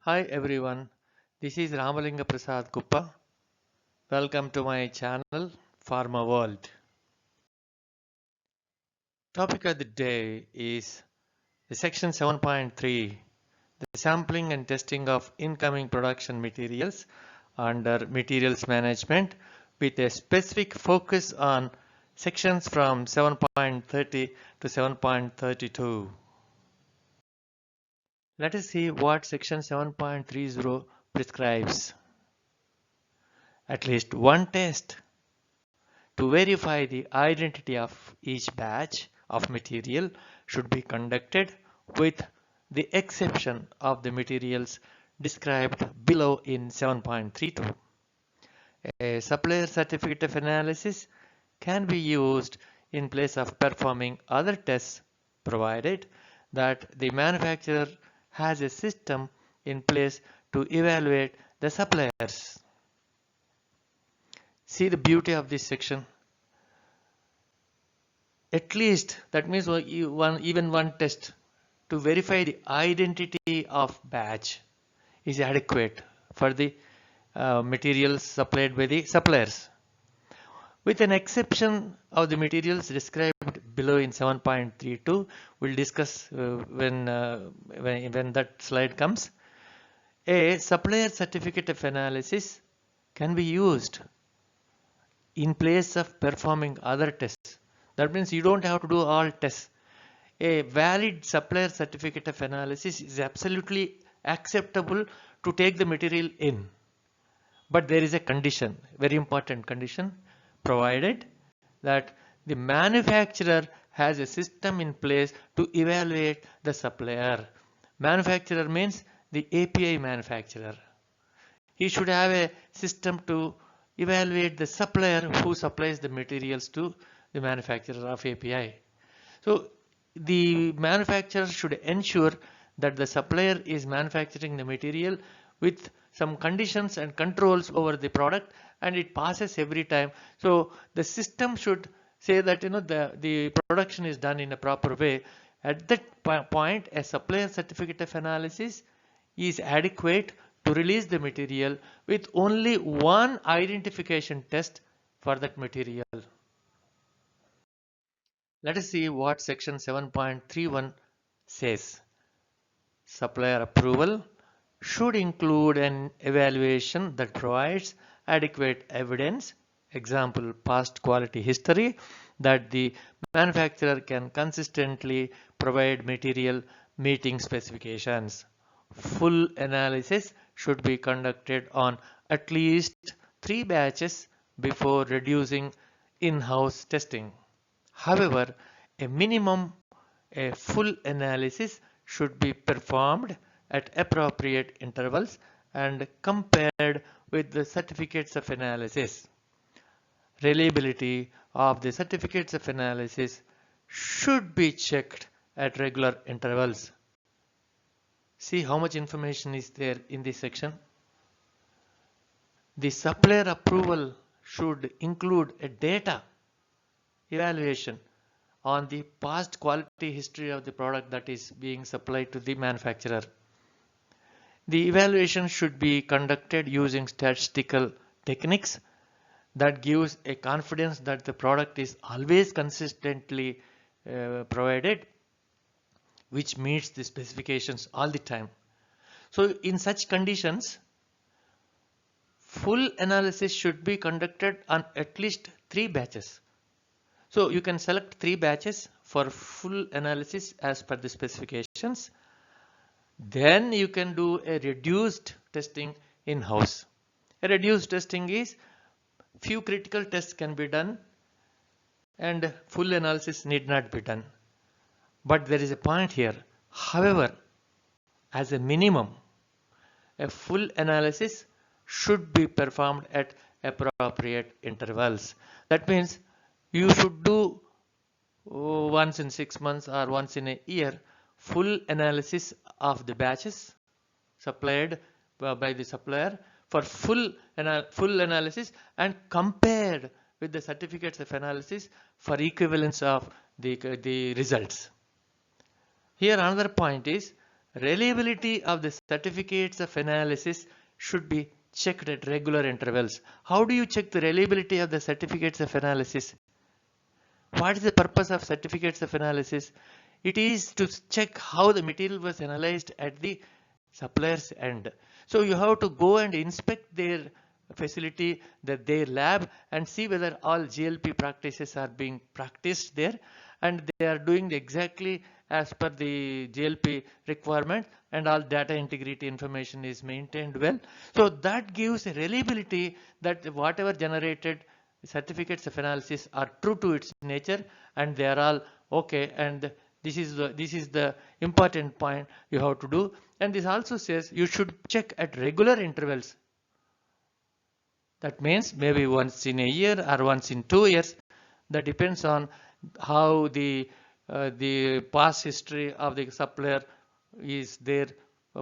Hi everyone, this is Ramalinga Prasad Kuppa. Welcome to my channel Pharma World. Topic of the day is the section 7.3, the sampling and testing of incoming production materials under materials management with a specific focus on sections from 7.30 to 7.32. Let us see what section 7.30 prescribes. At least one test to verify the identity of each batch of material should be conducted with the exception of the materials described below in 7.32. A supplier certificate of analysis can be used in place of performing other tests provided that the manufacturer has a system in place to evaluate the suppliers. See the beauty of this section. At least, that means even one test to verify the identity of batch is adequate for the materials supplied by the suppliers. With an exception of the materials described below in 7.32, we'll discuss when that slide comes. A supplier certificate of analysis can be used in place of performing other tests. That means you don't have to do all tests. A valid supplier certificate of analysis is absolutely acceptable to take the material in. But there is a condition, very important condition, provided that the manufacturer has a system in place to evaluate the supplier. Manufacturer means the API manufacturer. He should have a system to evaluate the supplier who supplies the materials to the manufacturer of API. So the manufacturer should ensure that the supplier is manufacturing the material with some conditions and controls over the product, and it passes every time. So the system should say that the production is done in a proper way. At that point, a supplier certificate of analysis is adequate to release the material with only one identification test for that material. Let us see what section 7.31 says. Supplier approval should include an evaluation that provides adequate evidence, example past quality history, that the manufacturer can consistently provide material meeting specifications. Full analysis should be conducted on at least 3 batches before reducing in-house testing. However, a full analysis should be performed at appropriate intervals and compared with the certificates of analysis. Reliability of the certificates of analysis should be checked at regular intervals. See how much information is there in this section. The supplier approval should include a data evaluation on the past quality history of the product that is being supplied to the manufacturer. The evaluation should be conducted using statistical techniques that gives a confidence that the product is always consistently provided, which meets the specifications all the time. So in such conditions, full analysis should be conducted on at least 3 batches. So you can select 3 batches for full analysis as per the specifications. Then you can do a reduced testing in-house. A reduced testing is few critical tests can be done and full analysis need not be done. But there is a point here. However, as a minimum, a full analysis should be performed at appropriate intervals. That means you should do once in 6 months or once in a year full analysis of the batches supplied by the supplier for full analysis and compared with the certificates of analysis for equivalence of the results. Here another point is reliability of the certificates of analysis should be checked at regular intervals. How do you check the reliability of the certificates of analysis? What is the purpose of certificates of analysis? It is to check how the material was analyzed at the supplier's end. So you have to go and inspect their facility, their lab, and see whether all GLP practices are being practiced there, and they are doing exactly as per the GLP requirement, and all data integrity information is maintained well. So that gives a reliability that whatever generated certificates of analysis are true to its nature, and they are all okay, and this is the important point you have to do. And this also says you should check at regular intervals. That means maybe once in a year or once in 2 years. That depends on how the past history of the supplier is there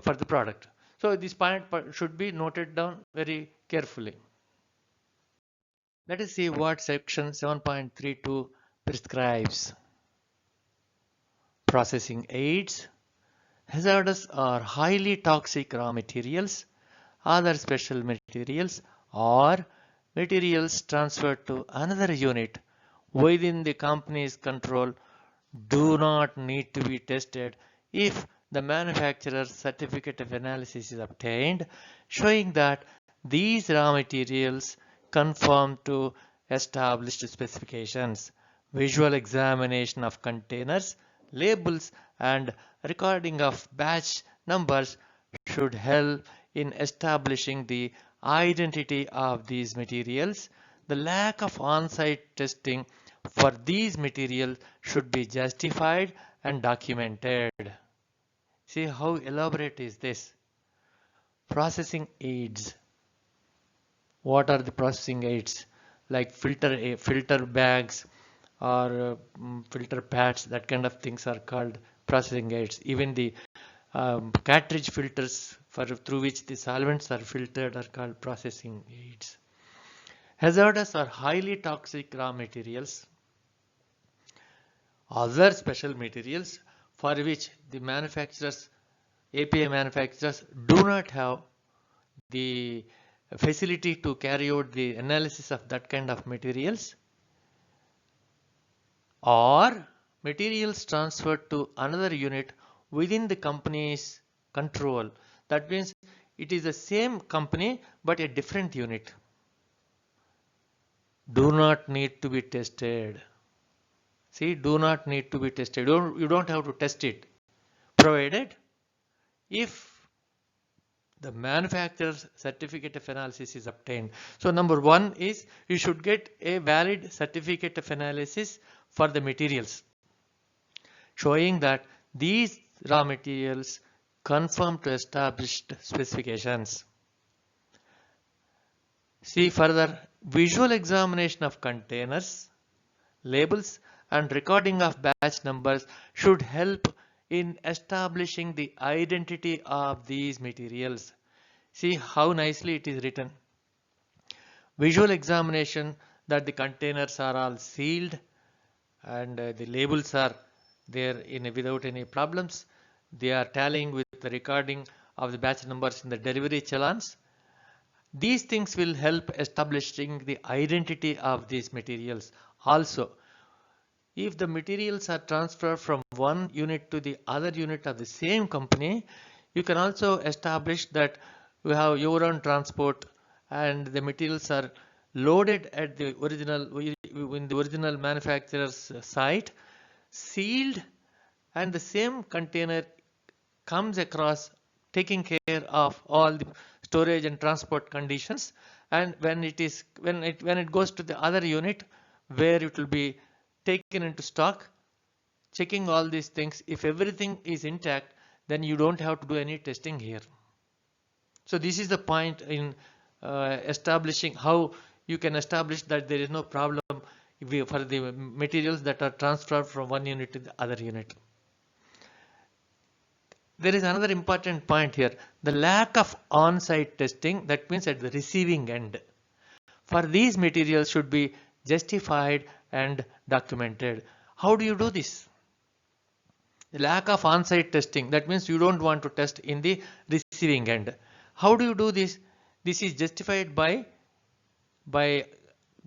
for the product. So this point should be noted down very carefully. Let us see what section 7.32 prescribes. Processing aids, hazardous or highly toxic raw materials, other special materials, or materials transferred to another unit within the company's control do not need to be tested if the manufacturer's certificate of analysis is obtained, showing that these raw materials conform to established specifications. Visual examination of containers, labels, and recording of batch numbers should help in establishing the identity of these materials. The lack of on-site testing for these materials should be justified and documented. See how elaborate is this? Processing aids. What are the processing aids? Like filter bags or filter pads, that kind of things are called processing aids. Even the cartridge filters through which the solvents are filtered are called processing aids. Hazardous or highly toxic raw materials, other special materials for which the manufacturers, API manufacturers, do not have the facility to carry out the analysis of that kind of materials, or materials transferred to another unit within the company's control. That means it is the same company but a different unit. Do not need to be tested. See, do not need to be tested. You don't have to test it, provided if the manufacturer's certificate of analysis is obtained. So number one is you should get a valid certificate of analysis for the materials, showing that these raw materials conform to established specifications. See further, visual examination of containers, labels, and recording of batch numbers should help in establishing the identity of these materials. See how nicely it is written. Visual examination that the containers are all sealed and the labels are there without any problems. They are tallying with the recording of the batch numbers in the delivery challans. These things will help establishing the identity of these materials. Also, if the materials are transferred from one unit to the other unit of the same company, you can also establish that you have your own transport and the materials are loaded at the original manufacturer's site, sealed, and the same container comes across taking care of all the storage and transport conditions, and when it goes to the other unit where it will be taken into stock, checking all these things, if everything is intact, then you don't have to do any testing here. So this is the point in establishing how you can establish that there is no problem for the materials that are transferred from one unit to the other unit. There is another important point here, the lack of on-site testing, that means at the receiving end, for these materials should be justified and documented. How do you do this? lack of on-site testing. That means you don't want to test in the receiving end. How do you do this? This is justified by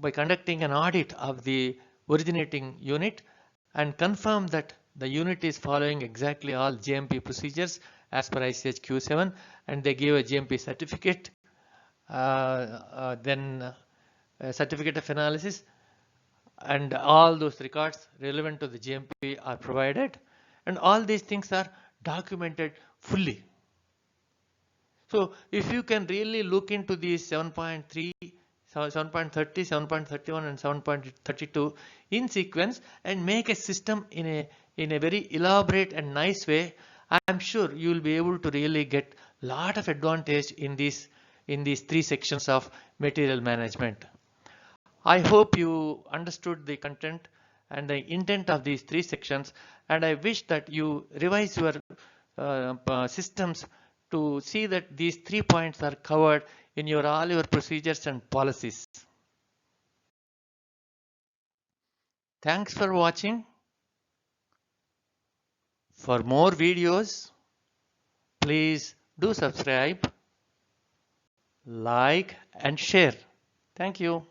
conducting an audit of the originating unit and confirm that the unit is following exactly all GMP procedures as per ICH Q7, and they give a GMP certificate, then a certificate of analysis, and all those records relevant to the GMP are provided, and all these things are documented fully. So if you can really look into these 7.3, 7.30, 7.31 and 7.32 in sequence and make a system in a very elaborate and nice way, I'm sure you will be able to really get lot of advantage in these three sections of material management. I hope you understood the content and the intent of these three sections, and I wish that you revise your systems to see that these 3 points are covered in all your procedures and policies. Thanks for watching. For more videos, please do subscribe, like and share. Thank you.